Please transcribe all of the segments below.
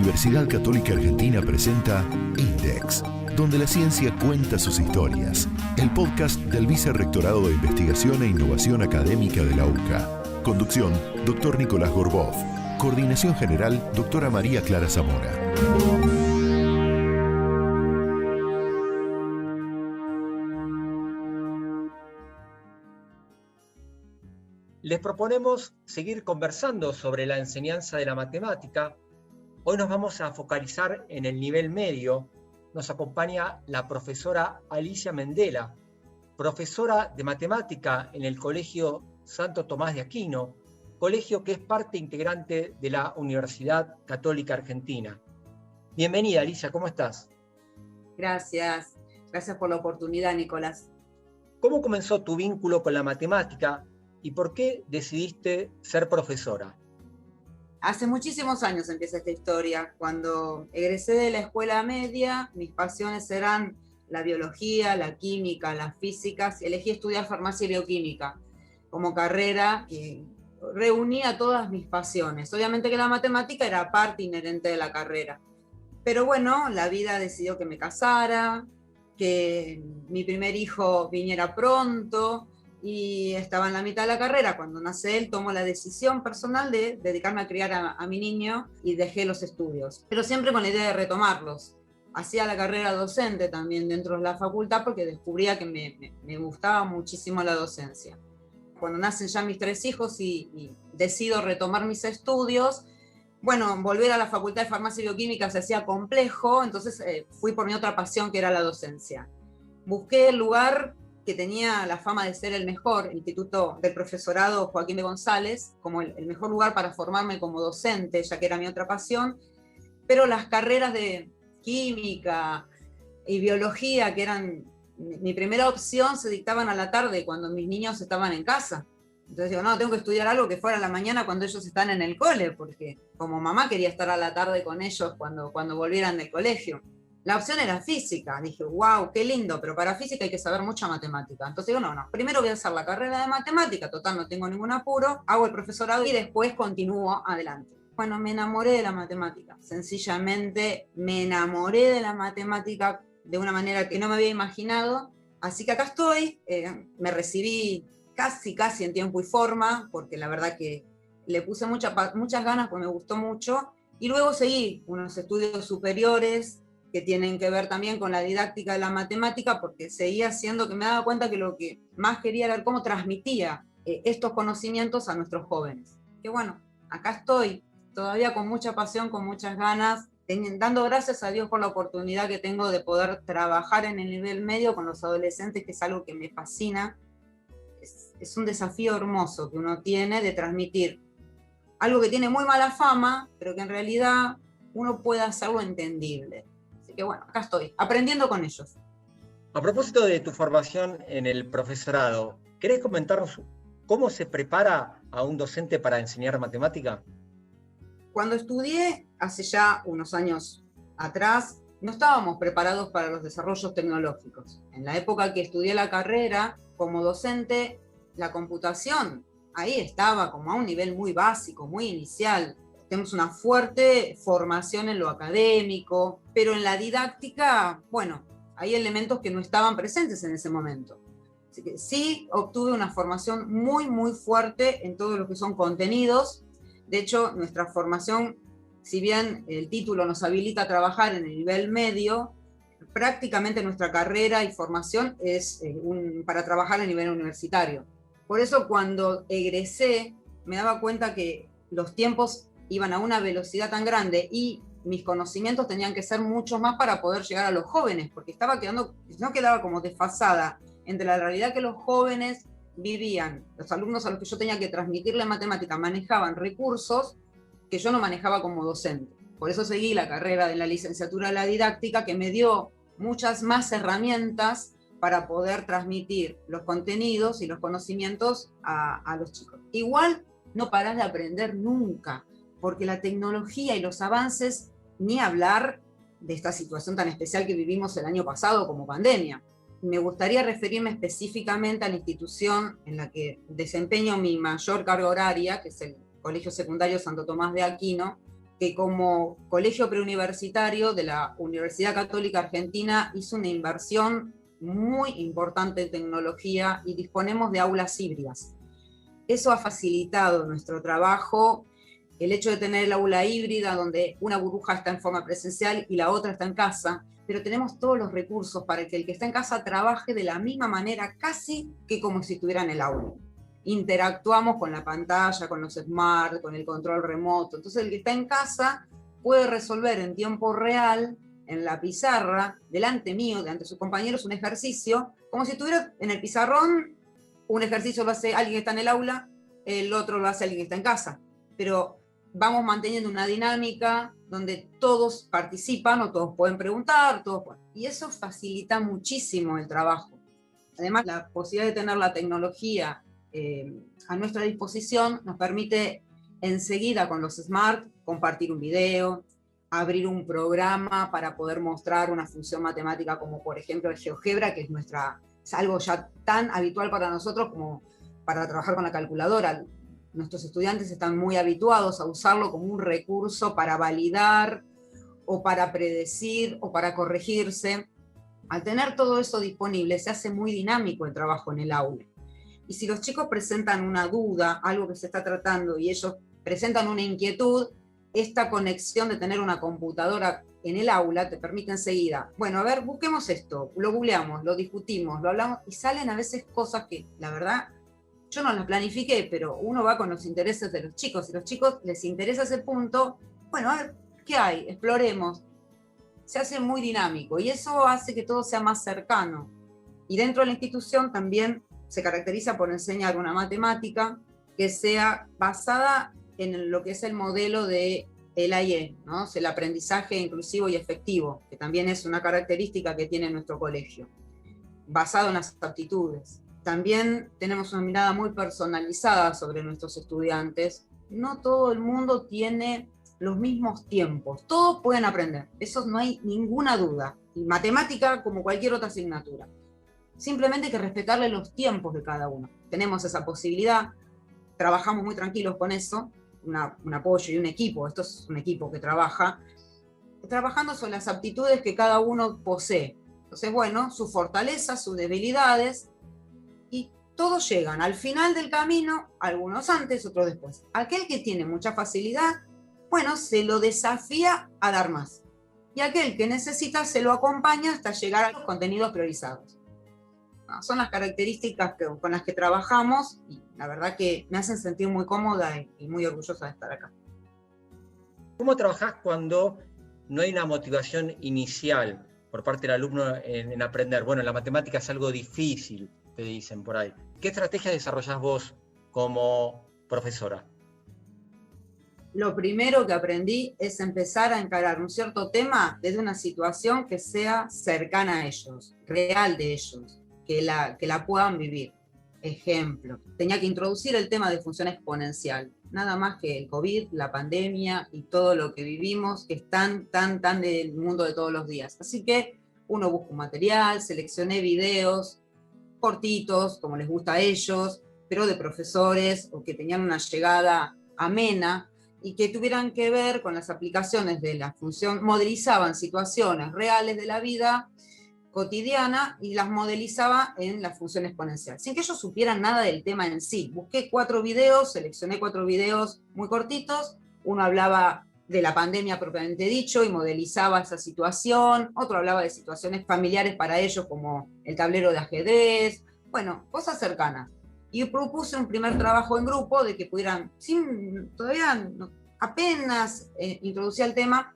Universidad Católica Argentina presenta Index, donde la ciencia cuenta sus historias. El podcast del Vicerrectorado de Investigación e Innovación Académica de la UCA. Conducción, Dr. Nicolás Gorbov. Coordinación General, Dra. María Clara Zamora. Les proponemos seguir conversando sobre la enseñanza de la matemática. Hoy nos vamos a focalizar en el nivel medio. Nos acompaña la profesora Alicia Mendela, profesora de matemática en el Colegio Santo Tomás de Aquino, colegio que es parte integrante de la Universidad Católica Argentina. Bienvenida, Alicia, ¿cómo estás? Gracias por la oportunidad, Nicolás. ¿Cómo comenzó tu vínculo con la matemática y por qué decidiste ser profesora? Hace muchísimos años empieza esta historia. Cuando egresé de la escuela media, mis pasiones eran la biología, la química, las físicas, y elegí estudiar farmacia y bioquímica como carrera que reunía todas mis pasiones. Obviamente que la matemática era parte inherente de la carrera. Pero bueno, la vida decidió que me casara, que mi primer hijo viniera pronto, y estaba en la mitad de la carrera. Cuando nace él, tomo la decisión personal de dedicarme a criar a mi niño y dejé los estudios, pero siempre con la idea de retomarlos. Hacía la carrera docente también dentro de la facultad porque descubría que me gustaba muchísimo la docencia. Cuando nacen ya mis 3 hijos y decido retomar mis estudios, bueno, volver a la Facultad de Farmacia y Bioquímica se hacía complejo, entonces fui por mi otra pasión, que era la docencia. Busqué el lugar que tenía la fama de ser el mejor, el Instituto del Profesorado Joaquín de González, como el mejor lugar para formarme como docente, ya que era mi otra pasión, pero las carreras de química y biología, que eran mi primera opción, se dictaban a la tarde cuando mis niños estaban en casa. Entonces digo, no, tengo que estudiar algo que fuera a la mañana cuando ellos están en el cole, porque como mamá quería estar a la tarde con ellos cuando volvieran del colegio. La opción era física. Dije, wow, qué lindo, pero para física hay que saber mucha matemática. Entonces digo, no, primero voy a hacer la carrera de matemática, total, no tengo ningún apuro, hago el profesorado y después continúo adelante. Bueno, me enamoré de la matemática. Sencillamente me enamoré de la matemática de una manera que no me había imaginado. Así que acá estoy, me recibí casi en tiempo y forma, porque la verdad que le puse muchas ganas, porque me gustó mucho. Y luego seguí unos estudios superiores que tienen que ver también con la didáctica de la matemática, porque seguía siendo que me daba cuenta que lo que más quería era cómo transmitía estos conocimientos a nuestros jóvenes. Que bueno, acá estoy, todavía con mucha pasión, con muchas ganas, dando gracias a Dios por la oportunidad que tengo de poder trabajar en el nivel medio con los adolescentes, que es algo que me fascina. Es un desafío hermoso que uno tiene de transmitir algo que tiene muy mala fama, pero que en realidad uno puede hacerlo entendible. Que bueno, acá estoy, aprendiendo con ellos. A propósito de tu formación en el profesorado, ¿querés comentarnos cómo se prepara a un docente para enseñar matemática? Cuando estudié, hace ya unos años atrás, no estábamos preparados para los desarrollos tecnológicos. En la época que estudié la carrera, como docente, la computación ahí estaba como a un nivel muy básico, muy inicial. Tenemos una fuerte formación en lo académico, pero en la didáctica, bueno, hay elementos que no estaban presentes en ese momento. Así que sí obtuve una formación muy fuerte en todo lo que son contenidos. De hecho, nuestra formación, si bien el título nos habilita a trabajar en el nivel medio, prácticamente nuestra carrera y formación es para trabajar a nivel universitario. Por eso cuando egresé me daba cuenta que los tiempos iban a una velocidad tan grande y mis conocimientos tenían que ser mucho más para poder llegar a los jóvenes, porque no quedaba como desfasada entre la realidad que los jóvenes vivían. Los alumnos a los que yo tenía que transmitirle matemática manejaban recursos que yo no manejaba como docente. Por eso seguí la carrera de la licenciatura de la didáctica, que me dio muchas más herramientas para poder transmitir los contenidos y los conocimientos a los chicos. Igual no parás de aprender nunca, porque la tecnología y los avances, ni hablar de esta situación tan especial que vivimos el año pasado como pandemia. Me gustaría referirme específicamente a la institución en la que desempeño mi mayor carga horaria, que es el Colegio Secundario Santo Tomás de Aquino, que como colegio preuniversitario de la Universidad Católica Argentina hizo una inversión muy importante en tecnología y disponemos de aulas híbridas. Eso ha facilitado nuestro trabajo, el hecho de tener el aula híbrida donde una burbuja está en forma presencial y la otra está en casa, pero tenemos todos los recursos para que el que está en casa trabaje de la misma manera, casi que como si estuviera en el aula. Interactuamos con la pantalla, con los smart, con el control remoto. Entonces el que está en casa puede resolver en tiempo real, en la pizarra, delante mío, delante de sus compañeros, un ejercicio, como si estuviera en el pizarrón. Un ejercicio lo hace alguien que está en el aula, el otro lo hace alguien que está en casa. Pero vamos manteniendo una dinámica donde todos participan o todos pueden preguntar, y eso facilita muchísimo el trabajo. Además, la posibilidad de tener la tecnología a nuestra disposición nos permite enseguida con los smart compartir un video, abrir un programa para poder mostrar una función matemática como por ejemplo el GeoGebra, que es algo ya tan habitual para nosotros como para trabajar con la calculadora. Nuestros estudiantes están muy habituados a usarlo como un recurso para validar o para predecir o para corregirse. Al tener todo eso disponible se hace muy dinámico el trabajo en el aula. Y si los chicos presentan una duda, algo que se está tratando, y ellos presentan una inquietud, esta conexión de tener una computadora en el aula te permite enseguida, bueno, a ver, busquemos esto, lo googleamos, lo discutimos, lo hablamos, y salen a veces cosas que, la verdad, yo no las planifiqué, pero uno va con los intereses de los chicos. Si a los chicos les interesa ese punto, bueno, a ver, ¿qué hay? Exploremos. Se hace muy dinámico, y eso hace que todo sea más cercano. Y dentro de la institución también se caracteriza por enseñar una matemática que sea basada en lo que es el modelo de el AIE, ¿no? El aprendizaje inclusivo y efectivo, que también es una característica que tiene nuestro colegio, basado en las aptitudes. También tenemos una mirada muy personalizada sobre nuestros estudiantes. No todo el mundo tiene los mismos tiempos, todos pueden aprender, eso no hay ninguna duda. Y matemática como cualquier otra asignatura. Simplemente hay que respetarle los tiempos de cada uno. Tenemos esa posibilidad, trabajamos muy tranquilos con eso, un apoyo y un equipo. Esto es un equipo que trabaja, trabajando sobre las aptitudes que cada uno posee. Entonces, bueno, sus fortalezas, sus debilidades, y todos llegan al final del camino, algunos antes, otros después. Aquel que tiene mucha facilidad, bueno, se lo desafía a dar más. Y aquel que necesita se lo acompaña hasta llegar a los contenidos priorizados. Son las características con las que trabajamos, y la verdad que me hacen sentir muy cómoda y muy orgullosa de estar acá. ¿Cómo trabajás cuando no hay una motivación inicial por parte del alumno en aprender? Bueno, la matemática es algo difícil, te dicen por ahí. ¿Qué estrategia desarrollás vos como profesora? Lo primero que aprendí es empezar a encarar un cierto tema desde una situación que sea cercana a ellos, real de ellos, que la puedan vivir. Ejemplo, tenía que introducir el tema de función exponencial, nada más que el COVID, la pandemia y todo lo que vivimos, que es tan del mundo de todos los días. Así que uno busca un material, seleccioné videos cortitos, como les gusta a ellos, pero de profesores o que tenían una llegada amena y que tuvieran que ver con las aplicaciones de la función, modelizaban situaciones reales de la vida cotidiana y las modelizaba en la función exponencial, sin que ellos supieran nada del tema en sí. Busqué 4 videos, seleccioné 4 videos muy cortitos, uno hablaba de la pandemia propiamente dicho y modelizaba esa situación, otro hablaba de situaciones familiares para ellos como el tablero de ajedrez, bueno, cosas cercanas. Y propuse un primer trabajo en grupo de que pudieran, apenas introducía el tema,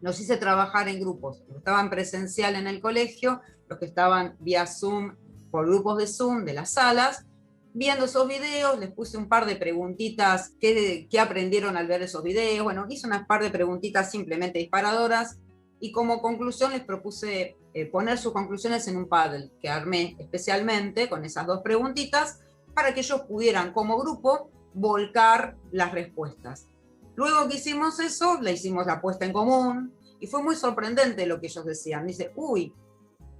los hice trabajar en grupos, los que estaban presencial en el colegio, los que estaban vía Zoom, por grupos de Zoom de las salas, viendo esos videos, les puse un par de preguntitas, qué aprendieron al ver esos videos, bueno, hice unas par de preguntitas simplemente disparadoras, y como conclusión les propuse poner sus conclusiones en un Paddle, que armé especialmente con esas 2 preguntitas, para que ellos pudieran como grupo volcar las respuestas. Luego que hicimos eso, le hicimos la puesta en común, y fue muy sorprendente lo que ellos decían. Dice, uy,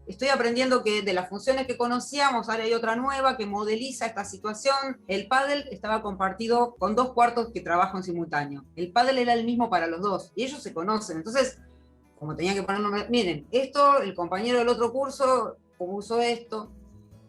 estoy aprendiendo que de las funciones que conocíamos, ahora hay otra nueva que modeliza esta situación. El pádel estaba compartido con 2 cuartos que trabajan simultáneo. El pádel era el mismo para los dos y ellos se conocen. Entonces, como tenía que poner nombre, miren, esto, el compañero del otro curso usó esto.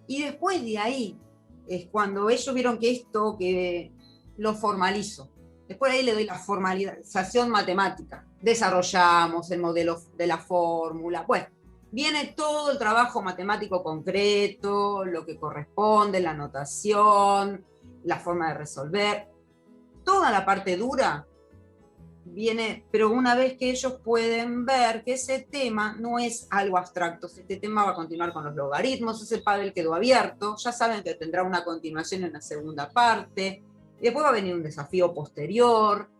Y después de ahí es cuando ellos vieron que esto, que lo formalizo. Después de ahí le doy la formalización matemática. Desarrollamos el modelo de la fórmula. Bueno, viene todo el trabajo matemático concreto, lo que corresponde, la notación, la forma de resolver. Toda la parte dura viene, pero una vez que ellos pueden ver que ese tema no es algo abstracto, este tema va a continuar con los logaritmos, ese pádel quedó abierto, ya saben que tendrá una continuación en la segunda parte, y después va a venir un desafío posterior,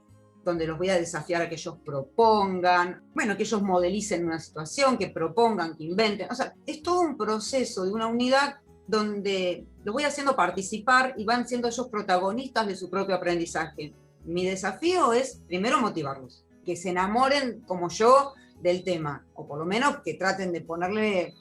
donde los voy a desafiar a que ellos propongan, bueno, que ellos modelicen una situación, que propongan, que inventen, o sea, es todo un proceso de una unidad donde los voy haciendo participar y van siendo ellos protagonistas de su propio aprendizaje. Mi desafío es, primero, motivarlos, que se enamoren, como yo, del tema, o por lo menos que traten de ponerle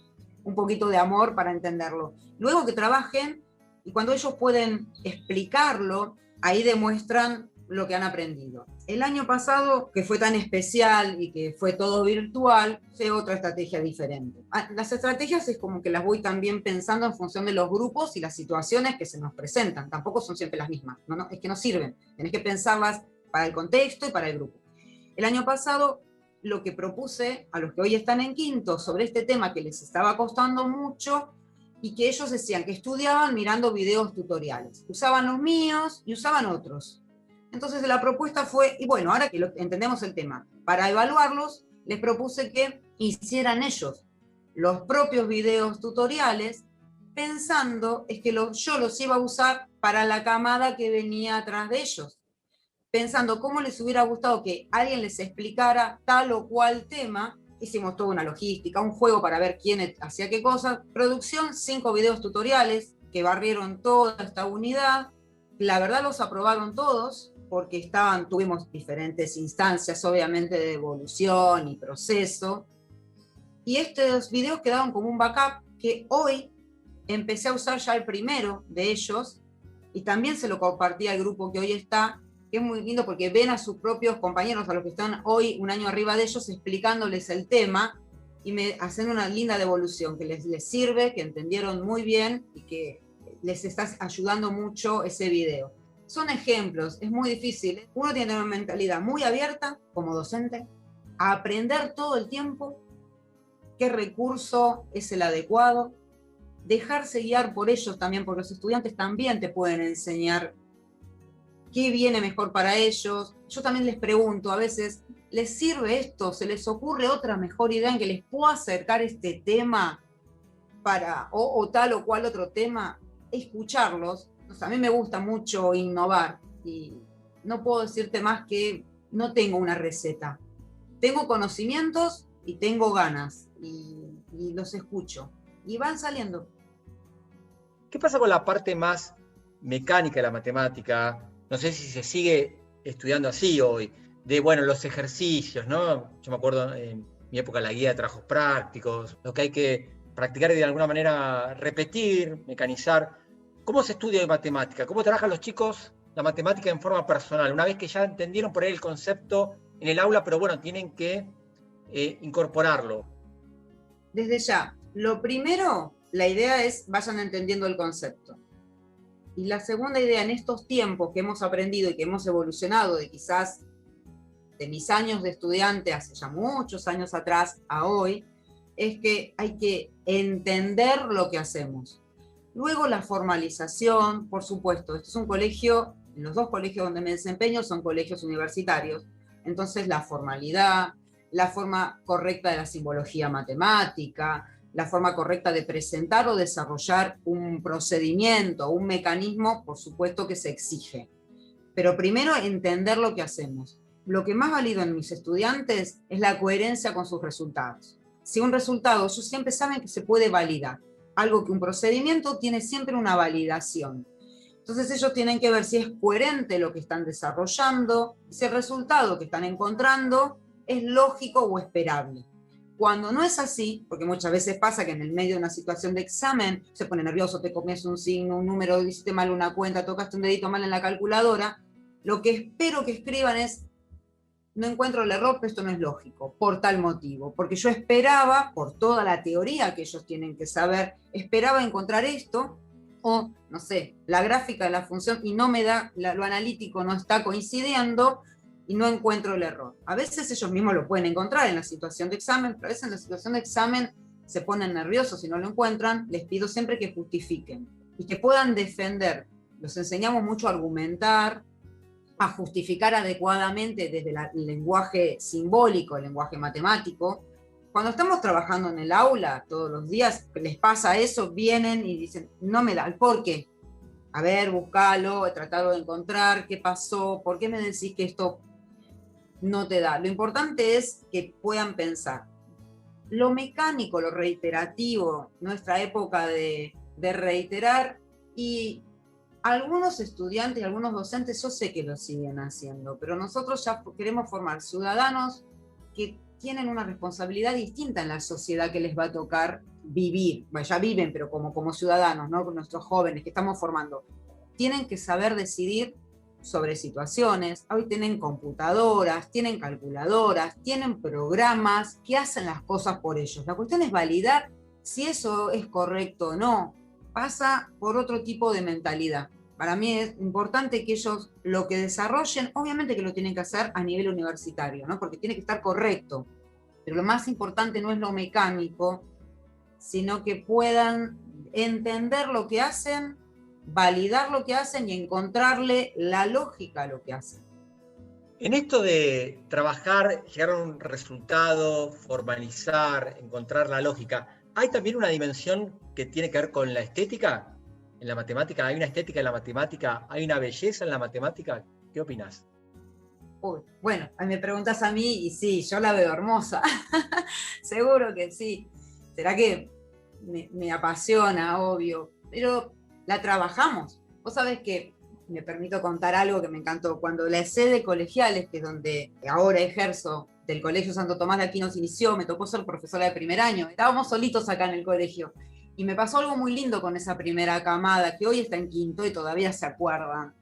un poquito de amor para entenderlo. Luego que trabajen, y cuando ellos pueden explicarlo, ahí demuestran lo que han aprendido. El año pasado, que fue tan especial y que fue todo virtual, fue otra estrategia diferente. Las estrategias es como que las voy también pensando en función de los grupos y las situaciones que se nos presentan. Tampoco son siempre las mismas. No, es que no sirven. Tenés que pensarlas para el contexto y para el grupo. El año pasado, lo que propuse a los que hoy están en quinto sobre este tema que les estaba costando mucho y que ellos decían que estudiaban mirando videos tutoriales. Usaban los míos y usaban otros. Entonces la propuesta fue, y bueno, ahora que entendemos el tema, para evaluarlos, les propuse que hicieran ellos los propios videos tutoriales, pensando es que yo los iba a usar para la camada que venía atrás de ellos, pensando cómo les hubiera gustado que alguien les explicara tal o cual tema. Hicimos toda una logística, un juego para ver quién hacía qué cosa, producción, 5 videos tutoriales que barrieron toda esta unidad. La verdad los aprobaron todos, porque tuvimos diferentes instancias, obviamente, de evolución y proceso. Y estos videos quedaron como un backup que hoy empecé a usar ya el primero de ellos y también se lo compartí al grupo que hoy está, que es muy lindo porque ven a sus propios compañeros, a los que están hoy un año arriba de ellos, explicándoles el tema y me hacen una linda devolución que les sirve, que entendieron muy bien y que les está ayudando mucho ese video. Son ejemplos, es muy difícil. Uno tiene una mentalidad muy abierta como docente, a aprender todo el tiempo qué recurso es el adecuado, dejarse guiar por ellos también, porque los estudiantes también te pueden enseñar qué viene mejor para ellos. Yo también les pregunto, a veces, ¿les sirve esto? ¿Se les ocurre otra mejor idea en que les pueda acercar este tema o tal o cual otro tema? Escucharlos. O sea, a mí me gusta mucho innovar y no puedo decirte más que no tengo una receta. Tengo conocimientos y tengo ganas y los escucho y van saliendo. ¿Qué pasa con la parte más mecánica de la matemática? No sé si se sigue estudiando así hoy, de los ejercicios, ¿no? Yo me acuerdo en mi época la guía de trabajos prácticos, lo que hay que practicar y de alguna manera repetir, mecanizar. ¿Cómo se estudia hoy matemática? ¿Cómo trabajan los chicos la matemática en forma personal? Una vez que ya entendieron por ahí el concepto en el aula, pero tienen que incorporarlo. Desde ya, lo primero, la idea es vayan entendiendo el concepto. Y la segunda idea, en estos tiempos que hemos aprendido y que hemos evolucionado de quizás de mis años de estudiante hace ya muchos años atrás a hoy, es que hay que entender lo que hacemos. Luego la formalización, por supuesto, este es un colegio, los 2 colegios donde me desempeño son colegios universitarios, entonces la formalidad, la forma correcta de la simbología matemática, la forma correcta de presentar o desarrollar un procedimiento, un mecanismo, por supuesto que se exige. Pero primero entender lo que hacemos. Lo que más valido en mis estudiantes es la coherencia con sus resultados. Si un resultado, ellos siempre saben que se puede validar. Algo que un procedimiento tiene siempre una validación. Entonces ellos tienen que ver si es coherente lo que están desarrollando, si el resultado que están encontrando es lógico o esperable. Cuando no es así, porque muchas veces pasa que en el medio de una situación de examen se pone nervioso, te comes un signo, un número, hiciste mal una cuenta, tocaste un dedito mal en la calculadora, lo que espero que escriban es: no encuentro el error, pero esto no es lógico, por tal motivo. Porque yo esperaba, por toda la teoría que ellos tienen que saber, esperaba encontrar esto, o, no sé, la gráfica de la función, y no me da, lo analítico no está coincidiendo, y no encuentro el error. A veces ellos mismos lo pueden encontrar en la situación de examen, pero a veces en la situación de examen se ponen nerviosos si no lo encuentran. Les pido siempre que justifiquen y que puedan defender. Los enseñamos mucho a argumentar, a justificar adecuadamente desde el lenguaje simbólico, el lenguaje matemático. Cuando estamos trabajando en el aula todos los días, les pasa eso, vienen y dicen: no me da el por qué. A ver, búscalo, he tratado de encontrar qué pasó, por qué me decís que esto no te da. Lo importante es que puedan pensar. Lo mecánico, lo reiterativo, nuestra época de reiterar, y algunos estudiantes y algunos docentes yo sé que lo siguen haciendo, pero nosotros ya queremos formar ciudadanos que tienen una responsabilidad distinta en la sociedad que les va a tocar vivir. Bueno, ya viven, pero como ciudadanos, ¿no? Con nuestros jóvenes que estamos formando. Tienen que saber decidir sobre situaciones. Hoy tienen computadoras, tienen calculadoras, tienen programas que hacen las cosas por ellos. La cuestión es validar si eso es correcto o no. Pasa por otro tipo de mentalidad. Para mí es importante que ellos lo que desarrollen, obviamente que lo tienen que hacer a nivel universitario, ¿no? Porque tiene que estar correcto. Pero lo más importante no es lo mecánico, sino que puedan entender lo que hacen, validar lo que hacen y encontrarle la lógica a lo que hacen. En esto de trabajar, llegar a un resultado, formalizar, encontrar la lógica, ¿hay también una dimensión que tiene que ver con la estética? En la matemática, ¿hay una estética en la matemática? ¿Hay una belleza en la matemática? ¿Qué opinas? Bueno, me preguntas a mí y sí, yo la veo hermosa. Seguro que sí. Será que me apasiona, obvio, pero la trabajamos. Vos sabés que me permito contar algo que me encantó. Cuando la sede colegiales, que es donde ahora ejerzo, del Colegio Santo Tomás de Aquino se inició, me tocó ser profesora de primer año. Estábamos solitos acá en el colegio. Y me pasó algo muy lindo con esa primera camada, que hoy está en quinto y todavía se acuerdan.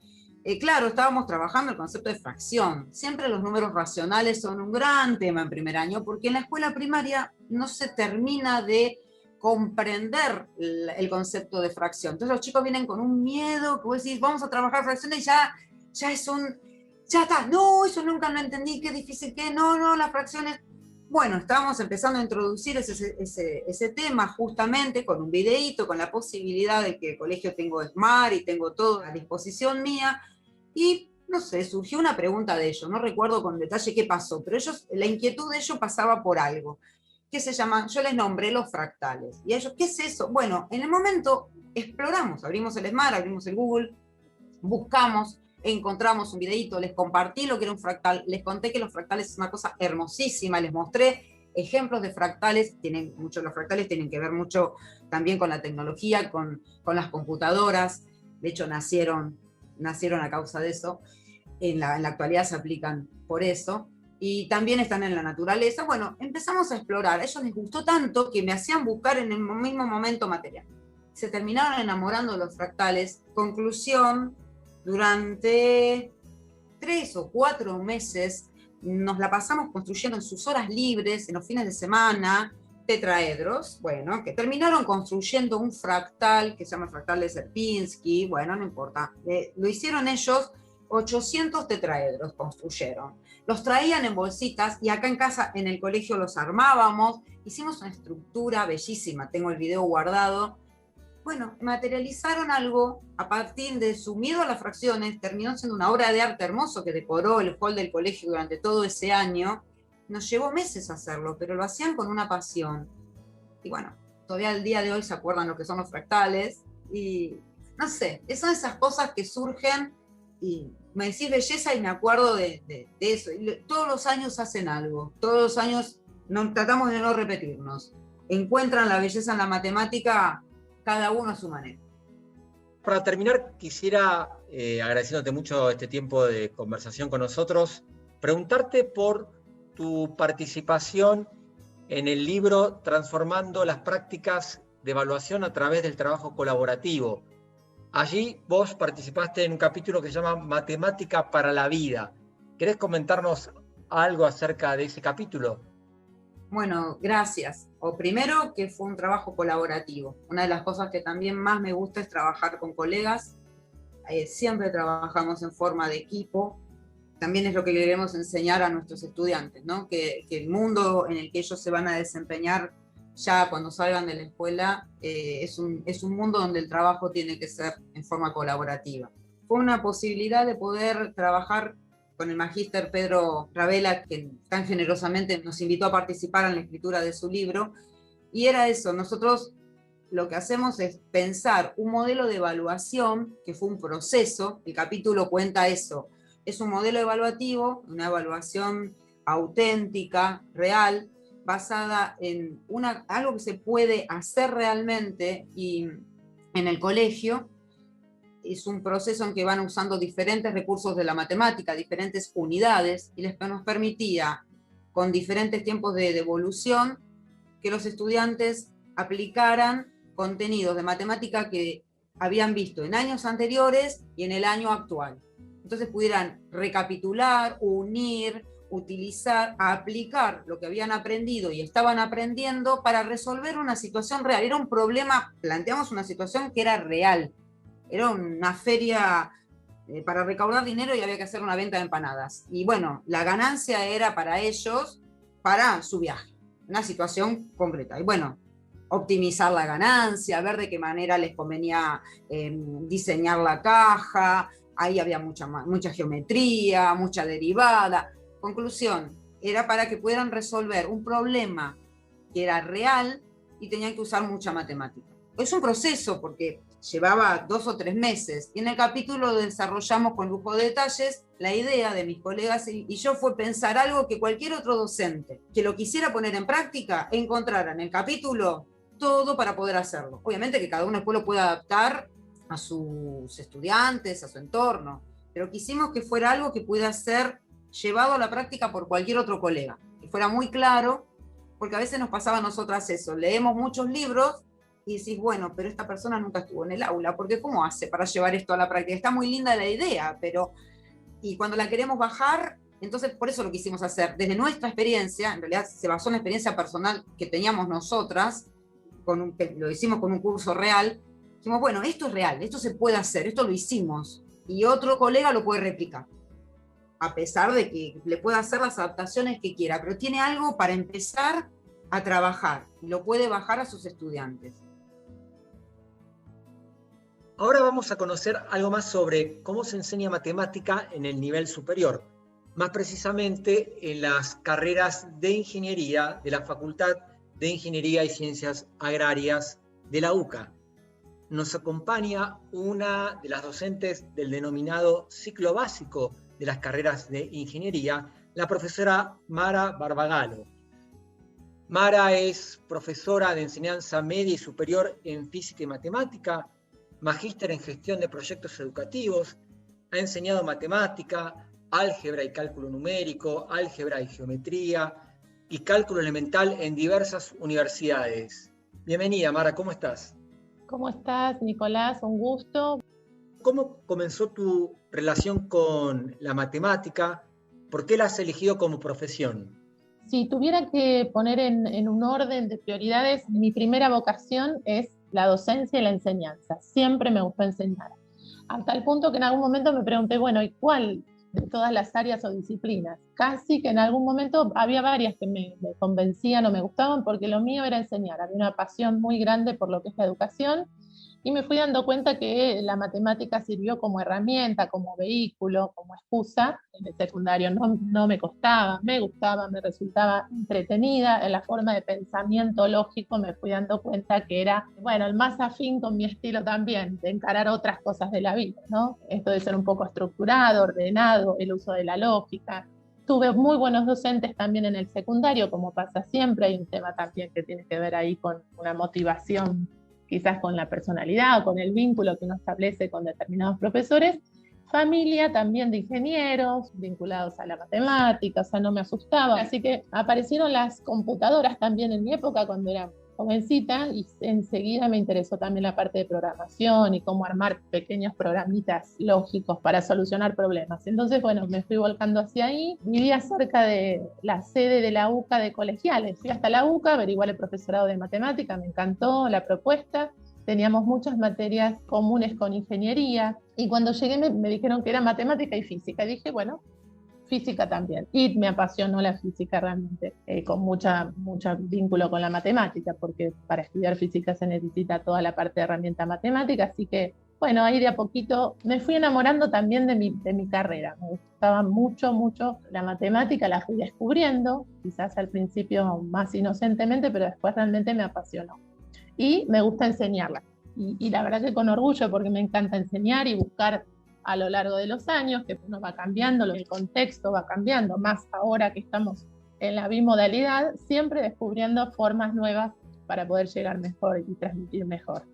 Claro, estábamos trabajando el concepto de fracción. Siempre los números racionales son un gran tema en primer año, porque en la escuela primaria no se termina de comprender el concepto de fracción. Entonces los chicos vienen con un miedo, que vos decís: vamos a trabajar fracciones, y ya es ya está, no, eso nunca lo entendí, qué difícil, qué, no, las fracciones. Bueno, estábamos empezando a introducir ese tema justamente con un videíto, con la posibilidad de que el colegio tengo Smart y tengo todo a disposición mía. Y, no sé, surgió una pregunta de ellos, no recuerdo con detalle qué pasó, pero la inquietud de ellos pasaba por algo, que se llama, yo les nombré los fractales. Y ellos, ¿qué es eso? Bueno, en el momento exploramos, abrimos el Smart, abrimos el Google, buscamos, encontramos un videíto, les compartí lo que era un fractal, les conté que los fractales es una cosa hermosísima, les mostré ejemplos de fractales. Los fractales tienen que ver mucho también con la tecnología, con las computadoras. De hecho, nacieron a causa de eso. En la actualidad se aplican por eso. Y también están en la naturaleza. Bueno, empezamos a explorar. A ellos les gustó tanto que me hacían buscar en el mismo momento material. Se terminaron enamorando de los fractales. Conclusión: durante 3 o 4 meses nos la pasamos construyendo en sus horas libres, en los fines de semana, tetraedros, bueno, que terminaron construyendo un fractal que se llama fractal de Sierpinski. Bueno, no importa. Lo hicieron ellos, 800 tetraedros construyeron. Los traían en bolsitas y acá en casa, en el colegio, los armábamos. Hicimos una estructura bellísima, tengo el video guardado. Bueno, materializaron algo a partir de su miedo a las fracciones. Terminó siendo una obra de arte hermoso que decoró el hall del colegio durante todo ese año. Nos llevó meses hacerlo, pero lo hacían con una pasión. Y bueno, todavía al día de hoy se acuerdan lo que son los fractales. Y no sé, son esas cosas que surgen y me decís belleza y me acuerdo de eso. Y todos los años hacen algo, todos los años tratamos de no repetirnos. Encuentran la belleza en la matemática, cada uno a su manera. Para terminar, quisiera, agradeciéndote mucho este tiempo de conversación con nosotros, preguntarte por tu participación en el libro Transformando las prácticas de evaluación a través del trabajo colaborativo. Allí vos participaste en un capítulo que se llama Matemática para la Vida. ¿Querés comentarnos algo acerca de ese capítulo? Bueno, gracias. O primero, que fue un trabajo colaborativo. Una de las cosas que también más me gusta es trabajar con colegas. Siempre trabajamos en forma de equipo. También es lo que queremos enseñar a nuestros estudiantes, ¿no? Que el mundo en el que ellos se van a desempeñar ya cuando salgan de la escuela es un mundo donde el trabajo tiene que ser en forma colaborativa. Fue una posibilidad de poder trabajar con el magíster Pedro Ravela, que tan generosamente nos invitó a participar en la escritura de su libro, y era eso. Nosotros lo que hacemos es pensar un modelo de evaluación, que fue un proceso. El capítulo cuenta eso. Es un modelo evaluativo, una evaluación auténtica, real, basada en algo que se puede hacer realmente y en el colegio. Es un proceso en que van usando diferentes recursos de la matemática, diferentes unidades, y nos permitía, con diferentes tiempos de devolución, que los estudiantes aplicaran contenidos de matemática que habían visto en años anteriores y en el año actual. Entonces pudieran recapitular, unir, utilizar, aplicar lo que habían aprendido y estaban aprendiendo para resolver una situación real. Era un problema, planteamos una situación que era real. Era una feria para recaudar dinero y había que hacer una venta de empanadas. Y bueno, la ganancia era para ellos, para su viaje, una situación concreta. Y bueno, optimizar la ganancia, ver de qué manera les convenía diseñar la caja. Ahí había mucha geometría, mucha derivada. Conclusión, era para que puedan resolver un problema que era real y tenían que usar mucha matemática. Es un proceso porque llevaba 2 o 3 meses, y en el capítulo desarrollamos con lujo de detalles. La idea de mis colegas y yo fue pensar algo que cualquier otro docente que lo quisiera poner en práctica encontrara en el capítulo todo para poder hacerlo. Obviamente que cada uno después lo puede adaptar a sus estudiantes, a su entorno, pero quisimos que fuera algo que pudiera ser llevado a la práctica por cualquier otro colega, que fuera muy claro, porque a veces nos pasaba a nosotras eso, leemos muchos libros y decís, bueno, pero esta persona nunca estuvo en el aula, porque ¿cómo hace para llevar esto a la práctica? Está muy linda la idea, pero... Y cuando la queremos bajar, entonces por eso lo quisimos hacer. Desde nuestra experiencia, en realidad se basó en la experiencia personal que teníamos nosotras, lo hicimos con un curso real. Dijimos, bueno, esto es real, esto se puede hacer, esto lo hicimos, y otro colega lo puede replicar, a pesar de que le pueda hacer las adaptaciones que quiera, pero tiene algo para empezar a trabajar, y lo puede bajar a sus estudiantes. Ahora vamos a conocer algo más sobre cómo se enseña matemática en el nivel superior, más precisamente en las carreras de ingeniería de la Facultad de Ingeniería y Ciencias Agrarias de la UCA. Nos acompaña una de las docentes del denominado ciclo básico de las carreras de ingeniería, la profesora Mara Barbagalo. Mara es profesora de enseñanza media y superior en física y matemática, magíster en gestión de proyectos educativos, ha enseñado matemática, álgebra y cálculo numérico, álgebra y geometría y cálculo elemental en diversas universidades. Bienvenida, Mara, ¿cómo estás? ¿Cómo estás, Nicolás? Un gusto. ¿Cómo comenzó tu relación con la matemática? ¿Por qué la has elegido como profesión? Si tuviera que poner en un orden de prioridades, mi primera vocación es la docencia y la enseñanza. Siempre me gustó enseñar. A tal punto que en algún momento me pregunté, bueno, ¿y cuál de todas las áreas o disciplinas? Casi que en algún momento había varias que me convencían o me gustaban, porque lo mío era enseñar. Había una pasión muy grande por lo que es la educación, y me fui dando cuenta que la matemática sirvió como herramienta, como vehículo, como excusa. En el secundario no me costaba, me gustaba, me resultaba entretenida. En la forma de pensamiento lógico me fui dando cuenta que era, bueno, el más afín con mi estilo también, de encarar otras cosas de la vida, ¿no? Esto de ser un poco estructurado, ordenado, el uso de la lógica. Tuve muy buenos docentes también en el secundario, como pasa siempre. Hay un tema también que tiene que ver ahí con una motivación, quizás con la personalidad o con el vínculo que uno establece con determinados profesores. familia también de ingenieros vinculados a la matemática, o sea, no me asustaba. Así que aparecieron las computadoras también en mi época cuando era jovencita y enseguida me interesó también la parte de programación y cómo armar pequeños programitas lógicos para solucionar problemas. Entonces, bueno, me fui volcando hacia ahí. Vivía cerca de la sede de la UCA de Colegiales. Fui hasta la UCA, averigué el profesorado de matemática, me encantó la propuesta. Teníamos muchas materias comunes con ingeniería y cuando llegué me dijeron que era matemática y física. Y dije, bueno, física también. Y me apasionó la física realmente, con mucho vínculo con la matemática, porque para estudiar física se necesita toda la parte de herramienta matemática. Así que, bueno, ahí de a poquito me fui enamorando también de mi carrera. Me gustaba mucho la matemática, la fui descubriendo, quizás al principio más inocentemente, pero después realmente me apasionó. Y me gusta enseñarla. Y la verdad que con orgullo, porque me encanta enseñar y buscar a lo largo de los años, que uno va cambiando, el contexto va cambiando, más ahora que estamos en la bimodalidad, siempre descubriendo formas nuevas para poder llegar mejor y transmitir mejor.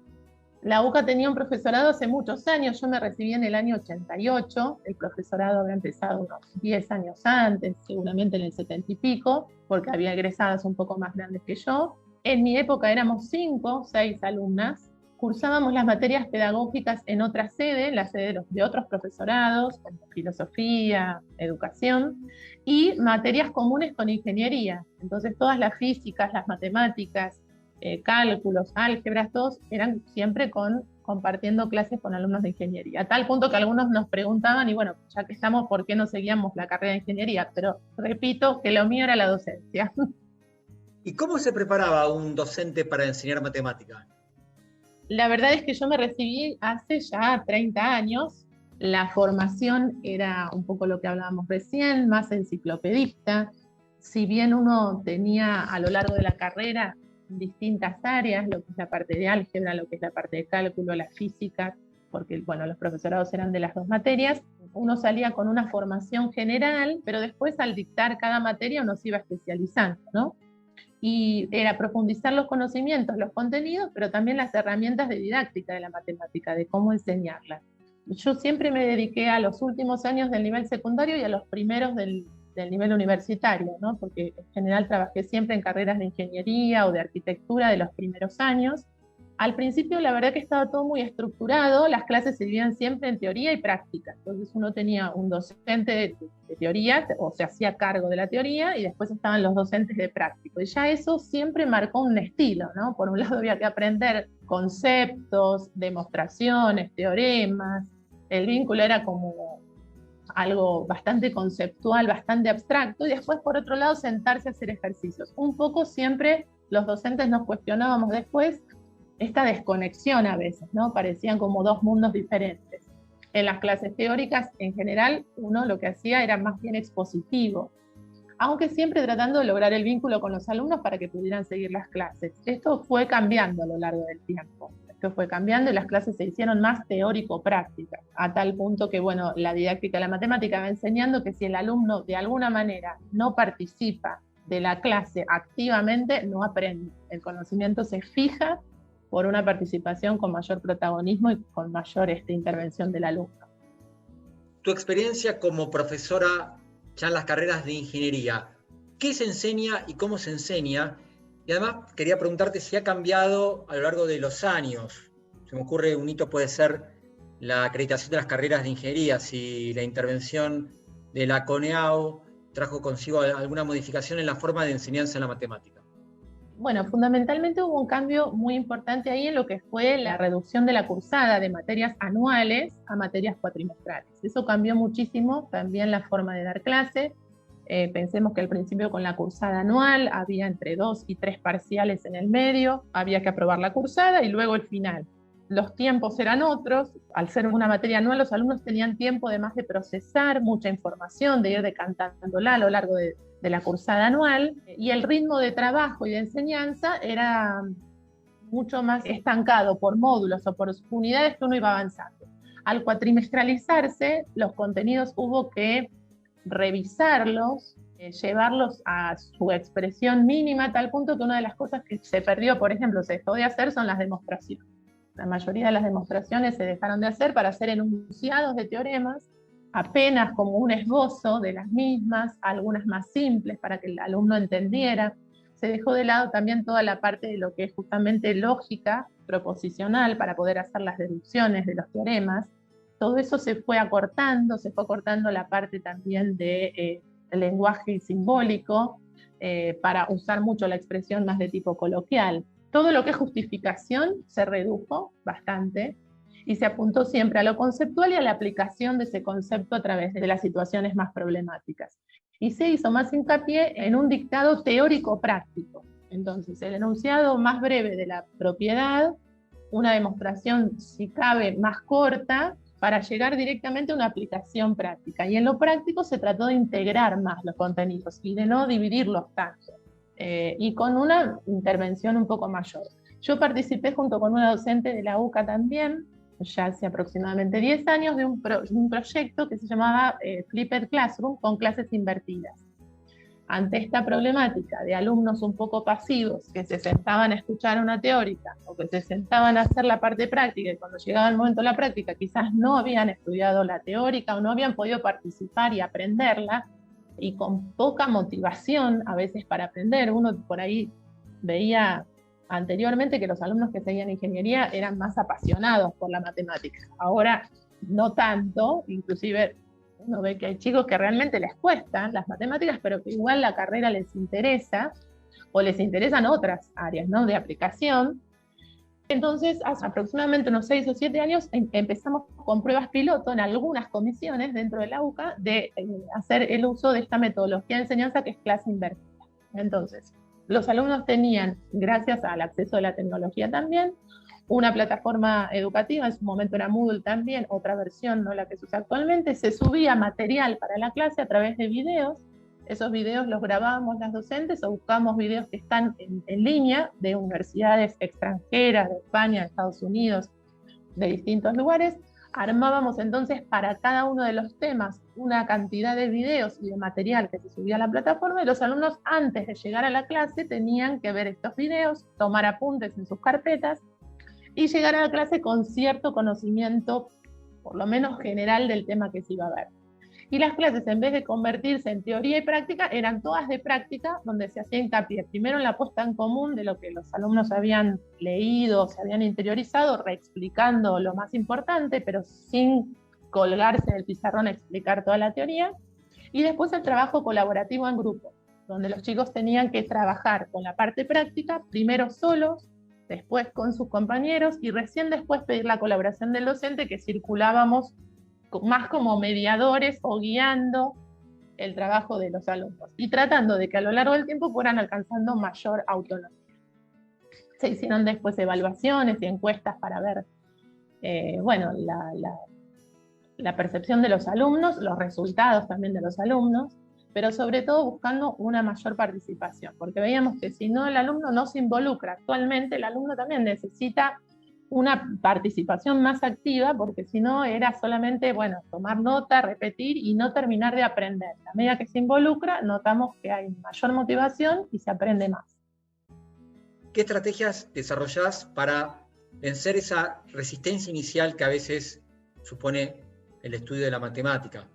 La UCA tenía un profesorado hace muchos años, yo me recibí en el año 88, el profesorado había empezado unos 10 años antes, seguramente en el 70 y pico, porque había egresadas un poco más grandes que yo. En mi época éramos 5 o 6 alumnas, cursábamos las materias pedagógicas en otra sede, en la sede de otros profesorados, como filosofía, educación, y materias comunes con ingeniería. Entonces todas las físicas, las matemáticas, cálculos, álgebras, todos eran siempre compartiendo clases con alumnos de ingeniería. A tal punto que algunos nos preguntaban, y bueno, ya que estamos, ¿por qué no seguíamos la carrera de ingeniería? Pero repito que lo mío era la docencia. ¿Y cómo se preparaba un docente para enseñar matemática? La verdad es que yo me recibí hace ya 30 años. La formación era un poco lo que hablábamos recién, más enciclopedista. Si bien uno tenía a lo largo de la carrera distintas áreas, lo que es la parte de álgebra, lo que es la parte de cálculo, la física, porque bueno, los profesorados eran de las dos materias, uno salía con una formación general, pero después al dictar cada materia uno se iba especializando, ¿no? Y era profundizar los conocimientos, los contenidos, pero también las herramientas de didáctica de la matemática, de cómo enseñarla. Yo siempre me dediqué a los últimos años del nivel secundario y a los primeros del nivel universitario, ¿no? Porque en general trabajé siempre en carreras de ingeniería o de arquitectura de los primeros años. Al principio la verdad que estaba todo muy estructurado, las clases se dividían siempre en teoría y práctica. Entonces uno tenía un docente de teoría, o se hacía cargo de la teoría, y después estaban los docentes de práctico. Y ya eso siempre marcó un estilo, ¿no? Por un lado había que aprender conceptos, demostraciones, teoremas. El vínculo era como algo bastante conceptual, bastante abstracto, y después por otro lado sentarse a hacer ejercicios. Un poco siempre los docentes nos cuestionábamos después esta desconexión a veces, ¿no? Parecían como dos mundos diferentes. En las clases teóricas, en general, uno lo que hacía era más bien expositivo, aunque siempre tratando de lograr el vínculo con los alumnos para que pudieran seguir las clases. Esto fue cambiando a lo largo del tiempo. Esto fue cambiando y las clases se hicieron más teórico-prácticas, a tal punto que, bueno, la didáctica de la matemática va enseñando que si el alumno de alguna manera no participa de la clase activamente, no aprende. El conocimiento se fija por una participación con mayor protagonismo y con mayor intervención del alumno. Tu experiencia como profesora ya en las carreras de ingeniería, ¿qué se enseña y cómo se enseña? Y además quería preguntarte si ha cambiado a lo largo de los años. Se me ocurre un hito puede ser la acreditación de las carreras de ingeniería, si la intervención de la CONEAU trajo consigo alguna modificación en la forma de enseñanza en la matemática. Bueno, fundamentalmente hubo un cambio muy importante ahí en lo que fue la reducción de la cursada de materias anuales a materias cuatrimestrales. Eso cambió muchísimo también la forma de dar clase. Pensemos que al principio con la cursada anual había entre 2 y 3 parciales en el medio, había que aprobar la cursada y luego el final. Los tiempos eran otros, al ser una materia anual los alumnos tenían tiempo además de procesar mucha información, de ir decantándola a lo largo de la cursada anual, y el ritmo de trabajo y de enseñanza era mucho más estancado por módulos o por unidades que uno iba avanzando. Al cuatrimestralizarse, los contenidos hubo que revisarlos, llevarlos a su expresión mínima, a tal punto que una de las cosas que se perdió, por ejemplo, se dejó de hacer son las demostraciones. La mayoría de las demostraciones se dejaron de hacer para hacer enunciados de teoremas, apenas como un esbozo de las mismas, algunas más simples para que el alumno entendiera. Se dejó de lado también toda la parte de lo que es justamente lógica proposicional para poder hacer las deducciones de los teoremas. Todo eso se fue acortando la parte también de lenguaje simbólico para usar mucho la expresión más de tipo coloquial. Todo lo que es justificación se redujo bastante y se apuntó siempre a lo conceptual y a la aplicación de ese concepto a través de las situaciones más problemáticas. Y se hizo más hincapié en un dictado teórico-práctico. Entonces, el enunciado más breve de la propiedad, una demostración, si cabe, más corta, para llegar directamente a una aplicación práctica. Y en lo práctico se trató de integrar más los contenidos y de no dividirlos tanto. Y con una intervención un poco mayor. Yo participé junto con una docente de la UCA también, ya hace aproximadamente 10 años, de un proyecto que se llamaba Flipped Classroom, con clases invertidas. Ante esta problemática de alumnos un poco pasivos que se sentaban a escuchar una teórica o que se sentaban a hacer la parte práctica y cuando llegaba el momento de la práctica quizás no habían estudiado la teórica o no habían podido participar y aprenderla, y con poca motivación a veces para aprender. Uno por ahí veía anteriormente que los alumnos que seguían ingeniería eran más apasionados por la matemática. Ahora no tanto, inclusive uno ve que hay chicos que realmente les cuestan las matemáticas, pero que igual la carrera les interesa, o les interesan otras áreas, ¿no?, de aplicación. Entonces, hace aproximadamente unos 6 o 7 años empezamos con pruebas piloto en algunas comisiones dentro de la UCA de hacer el uso de esta metodología de enseñanza que es clase invertida. Entonces, los alumnos tenían, gracias al acceso de la tecnología también, una plataforma educativa, en su momento era Moodle también, otra versión, no la que se usa actualmente, se subía material para la clase a través de videos. Esos videos los grabábamos las docentes o buscábamos videos que están en línea de universidades extranjeras, de España, de Estados Unidos, de distintos lugares. Armábamos entonces para cada uno de los temas una cantidad de videos y de material que se subía a la plataforma, y los alumnos antes de llegar a la clase tenían que ver estos videos, tomar apuntes en sus carpetas y llegar a la clase con cierto conocimiento, por lo menos general, del tema que se iba a ver. Y las clases, en vez de convertirse en teoría y práctica, eran todas de práctica, donde se hacía hincapié primero en la puesta en común de lo que los alumnos habían leído, se habían interiorizado, reexplicando lo más importante, pero sin colgarse del pizarrón a explicar toda la teoría. Y después el trabajo colaborativo en grupo, donde los chicos tenían que trabajar con la parte práctica, primero solos, después con sus compañeros, y recién después pedir la colaboración del docente, que circulábamos más como mediadores o guiando el trabajo de los alumnos y tratando de que a lo largo del tiempo fueran alcanzando mayor autonomía. Se hicieron después evaluaciones y encuestas para ver la percepción de los alumnos, los resultados también de los alumnos, pero sobre todo buscando una mayor participación, porque veíamos que si no el alumno no se involucra actualmente, el alumno también necesita una participación más activa, porque si no era solamente, tomar nota, repetir y no terminar de aprender. A medida que se involucra, notamos que hay mayor motivación y se aprende más. ¿Qué estrategias desarrollás para vencer esa resistencia inicial que a veces supone el estudio de la matemática?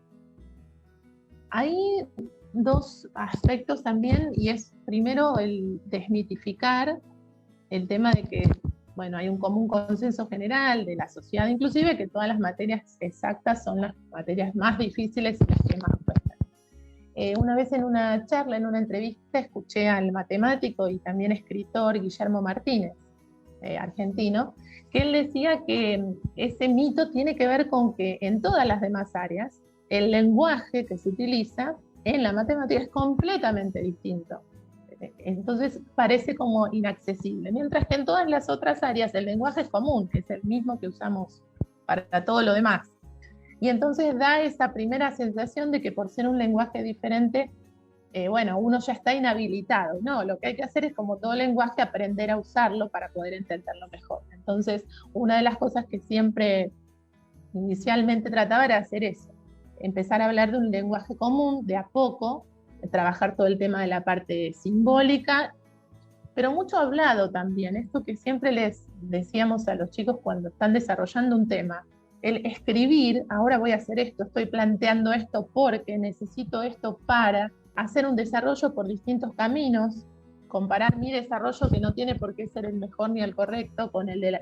Hay dos aspectos también, y es primero el desmitificar el tema de que hay un común consenso general de la sociedad, inclusive, que todas las materias exactas son las materias más difíciles y las que más cuestan. Una vez en una charla, en una entrevista, escuché al matemático y también escritor Guillermo Martínez, argentino, que él decía que ese mito tiene que ver con que en todas las demás áreas el lenguaje que se utiliza en la matemática es completamente distinto. Entonces parece como inaccesible, mientras que en todas las otras áreas el lenguaje es común, que es el mismo que usamos para todo lo demás. Y entonces da esa primera sensación de que por ser un lenguaje diferente, uno ya está inhabilitado. No, lo que hay que hacer es, como todo lenguaje, aprender a usarlo para poder entenderlo mejor. Entonces, una de las cosas que siempre inicialmente trataba era hacer eso, empezar a hablar de un lenguaje común de a poco, trabajar todo el tema de la parte simbólica, pero mucho hablado también, esto que siempre les decíamos a los chicos cuando están desarrollando un tema, el escribir, ahora voy a hacer esto, estoy planteando esto porque necesito esto para hacer un desarrollo por distintos caminos, comparar mi desarrollo, que no tiene por qué ser el mejor ni el correcto, con el de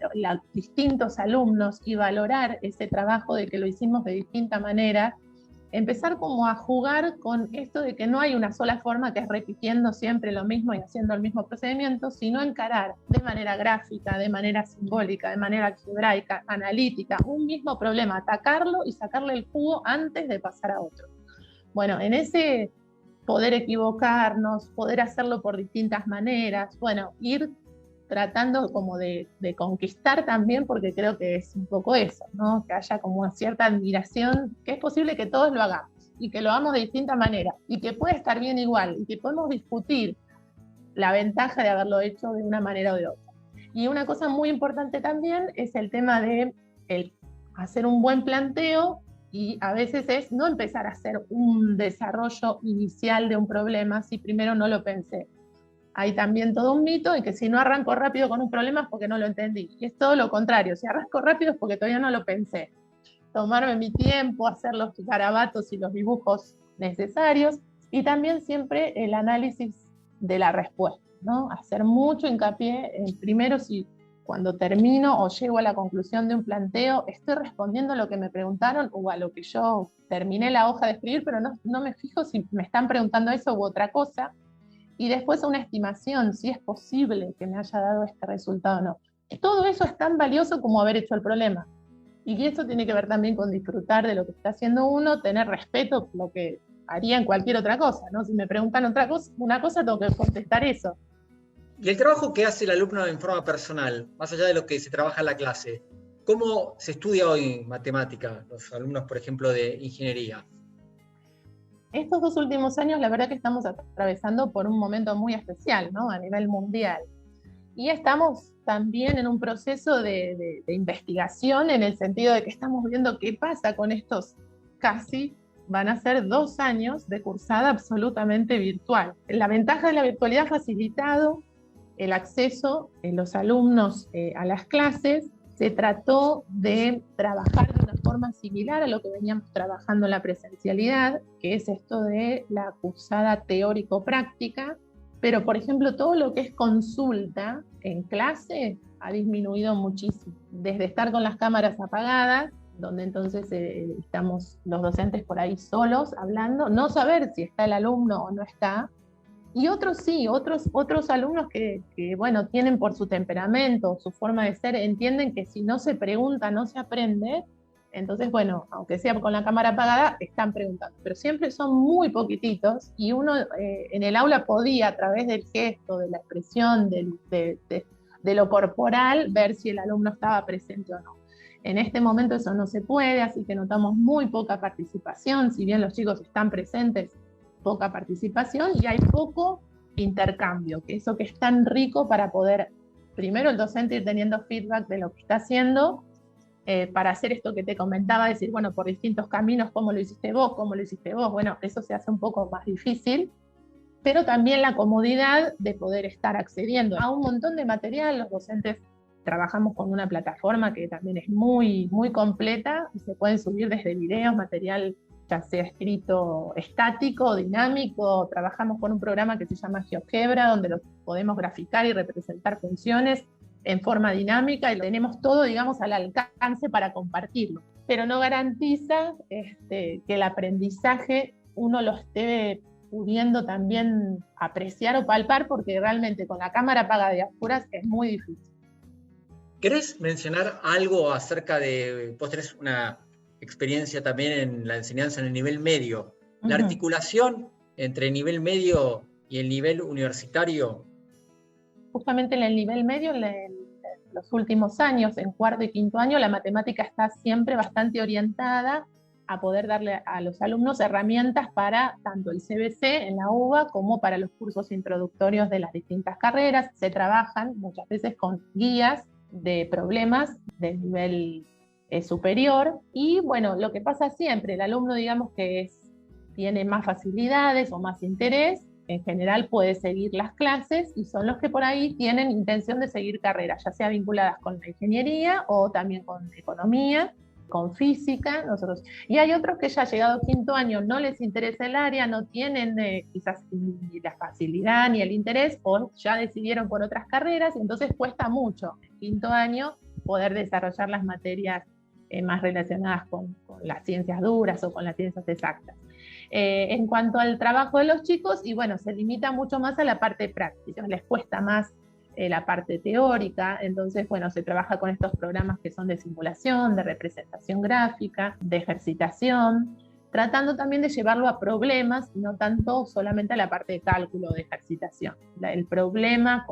distintos alumnos y valorar ese trabajo de que lo hicimos de distinta manera, empezar como a jugar con esto de que no hay una sola forma, que es repitiendo siempre lo mismo y haciendo el mismo procedimiento, sino encarar de manera gráfica, de manera simbólica, de manera algebraica, analítica, un mismo problema, atacarlo y sacarle el jugo antes de pasar a otro. Bueno, en ese poder equivocarnos, poder hacerlo por distintas maneras, bueno, ir tratando como de conquistar también, porque creo que es un poco eso, ¿no? Que haya como una cierta admiración, que es posible que todos lo hagamos, y que lo hagamos de distinta manera, y que puede estar bien igual, y que podemos discutir la ventaja de haberlo hecho de una manera o de otra. Y una cosa muy importante también es el tema de hacer un buen planteo, y a veces es no empezar a hacer un desarrollo inicial de un problema si primero no lo pensé. Hay también todo un mito en que si no arranco rápido con un problema es porque no lo entendí. Y es todo lo contrario, si arranco rápido es porque todavía no lo pensé. Tomarme mi tiempo, hacer los garabatos y los dibujos necesarios, y también siempre el análisis de la respuesta, ¿no? Hacer mucho hincapié en primero si cuando termino o llego a la conclusión de un planteo, estoy respondiendo a lo que me preguntaron o a lo que yo terminé la hoja de escribir, pero no me fijo si me están preguntando eso u otra cosa. Y después una estimación, si es posible que me haya dado este resultado o no. Todo eso es tan valioso como haber hecho el problema. Y eso tiene que ver también con disfrutar de lo que está haciendo uno, tener respeto por lo que haría en cualquier otra cosa, ¿no? Si me preguntan una cosa, tengo que contestar eso. Y el trabajo que hace el alumno en forma personal, más allá de lo que se trabaja en la clase, ¿cómo se estudia hoy matemática? Los alumnos, por ejemplo, de ingeniería. Estos 2 últimos años, la verdad que estamos atravesando por un momento muy especial, ¿no? A nivel mundial. Y estamos también en un proceso de investigación, en el sentido de que estamos viendo qué pasa con estos van a ser 2 años de cursada absolutamente virtual. La ventaja de la virtualidad ha facilitado el acceso de los alumnos a las clases. Se trató de trabajar de una forma similar a lo que veníamos trabajando en la presencialidad, que es esto de la cursada teórico-práctica, pero por ejemplo todo lo que es consulta en clase ha disminuido muchísimo, desde estar con las cámaras apagadas, donde entonces estamos los docentes por ahí solos hablando, no saber si está el alumno o no está, y otros sí, otros alumnos que bueno, tienen por su temperamento, su forma de ser, entienden que si no se pregunta, no se aprende. Entonces, bueno, aunque sea con la cámara apagada, están preguntando. Pero siempre son muy poquititos, y uno en el aula podía, a través del gesto, de la expresión, de lo corporal, ver si el alumno estaba presente o no. En este momento eso no se puede, así que notamos muy poca participación. Si bien los chicos están presentes, poca participación, y hay poco intercambio, que eso que es tan rico para poder, primero el docente ir teniendo feedback de lo que está haciendo, para hacer esto que te comentaba, decir, bueno, por distintos caminos, ¿cómo lo hiciste vos? ¿Cómo lo hiciste vos? Bueno, eso se hace un poco más difícil, pero también la comodidad de poder estar accediendo a un montón de material. Los docentes trabajamos con una plataforma que también es muy, muy completa, y se pueden subir desde videos, material ya sea escrito estático, dinámico. Trabajamos con un programa que se llama GeoGebra, donde lo podemos graficar y representar funciones en forma dinámica, y tenemos todo, digamos, al alcance para compartirlo. Pero no garantiza que el aprendizaje uno lo esté pudiendo también apreciar o palpar, porque realmente con la cámara apagada y a oscuras es muy difícil. ¿Querés mencionar algo acerca de, vos tenés una experiencia también en la enseñanza en el nivel medio, la articulación entre el nivel medio y el nivel universitario? Justamente en el nivel medio, en los últimos años, en 4º y 5º año, la matemática está siempre bastante orientada a poder darle a los alumnos herramientas para tanto el CBC en la UBA como para los cursos introductorios de las distintas carreras. Se trabajan muchas veces con guías de problemas del nivel superior, y bueno, lo que pasa siempre, el alumno, digamos, que tiene más facilidades o más interés, en general puede seguir las clases y son los que por ahí tienen intención de seguir carreras, ya sea vinculadas con la ingeniería o también con economía, con física. Y hay otros que ya llegado quinto año no les interesa el área, no tienen quizás ni la facilidad ni el interés, o ya decidieron por otras carreras, y entonces cuesta mucho en quinto año poder desarrollar las materias más relacionadas con las ciencias duras o con las ciencias exactas. En cuanto al trabajo de los chicos, y bueno, se limita mucho más a la parte práctica, les cuesta más la parte teórica, entonces, bueno, se trabaja con estos programas que son de simulación, de representación gráfica, de ejercitación, tratando también de llevarlo a problemas, y no tanto solamente a la parte de cálculo de ejercitación. El problema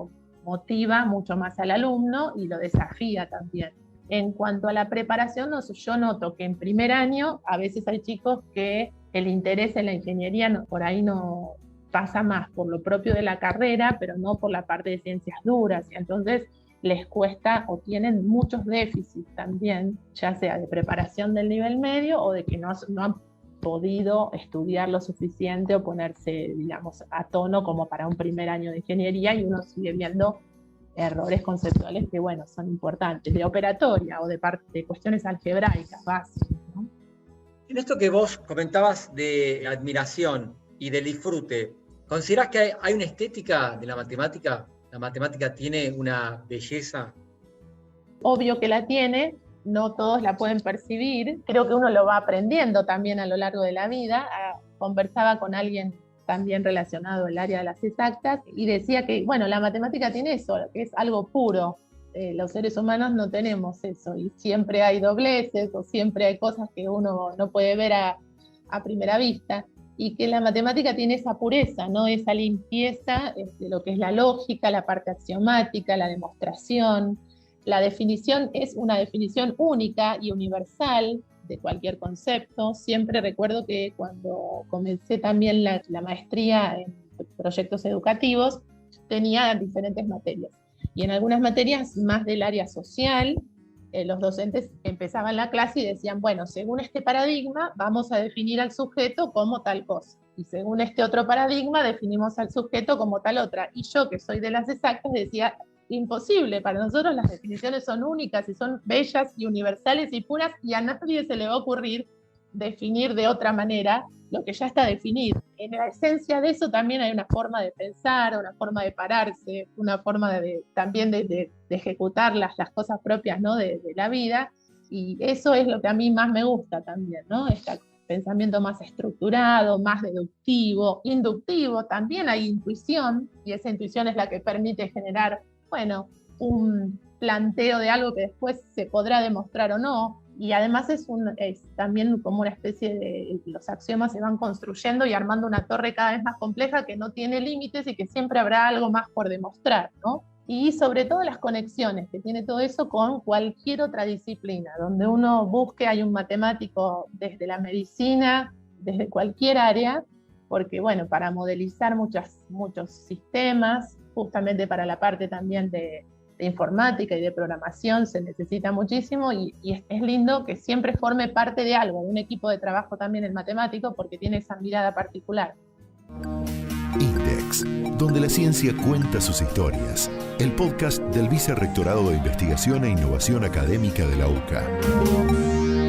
motiva mucho más al alumno y lo desafía también. En cuanto a la preparación, yo noto que en primer año a veces hay chicos que el interés en la ingeniería por ahí no pasa más por lo propio de la carrera, pero no por la parte de ciencias duras, y entonces les cuesta o tienen muchos déficits también, ya sea de preparación del nivel medio o de que no han podido estudiar lo suficiente o ponerse, digamos, a tono como para un primer año de ingeniería, y uno sigue viendo errores conceptuales que, bueno, son importantes, de operatoria o de cuestiones algebraicas básicas, ¿no? En esto que vos comentabas de admiración y del disfrute, ¿considerás que hay una estética de la matemática? ¿La matemática tiene una belleza? Obvio que la tiene, no todos la pueden percibir, creo que uno lo va aprendiendo también a lo largo de la vida. Conversaba con alguien también relacionado al área de las exactas, y decía que, bueno, la matemática tiene eso, que es algo puro. Los seres humanos no tenemos eso, y siempre hay dobleces, o siempre hay cosas que uno no puede ver a primera vista, y que la matemática tiene esa pureza, ¿no? Esa limpieza de lo que es la lógica, la parte axiomática, la demostración. La definición es una definición única y universal de cualquier concepto. Siempre recuerdo que cuando comencé también la maestría en proyectos educativos, tenía diferentes materias. Y en algunas materias más del área social, los docentes empezaban la clase y decían, bueno, según este paradigma vamos a definir al sujeto como tal cosa. Y según este otro paradigma definimos al sujeto como tal otra. Y yo, que soy de las exactas, decía, imposible, para nosotros las definiciones son únicas y son bellas y universales y puras, y a nadie se le va a ocurrir definir de otra manera lo que ya está definido. En la esencia de eso también hay una forma de pensar, una forma de pararse, una forma también de ejecutar las cosas propias, ¿no? de la vida, y eso es lo que a mí más me gusta también, ¿no? Este pensamiento más estructurado, más deductivo, inductivo, también hay intuición, y esa intuición es la que permite generar, bueno, un planteo de algo que después se podrá demostrar o no, y además es también como una especie de, los axiomas se van construyendo y armando una torre cada vez más compleja que no tiene límites y que siempre habrá algo más por demostrar, ¿no? Y sobre todo las conexiones que tiene todo eso con cualquier otra disciplina, donde uno busque, hay un matemático desde la medicina, desde cualquier área, porque bueno, para modelizar muchos sistemas, justamente para la parte también de informática y de programación se necesita muchísimo, y es lindo que siempre forme parte de algo, de un equipo de trabajo también el matemático, porque tiene esa mirada particular. INDEX, donde la ciencia cuenta sus historias. El podcast del Vicerrectorado de Investigación e Innovación Académica de la UCA.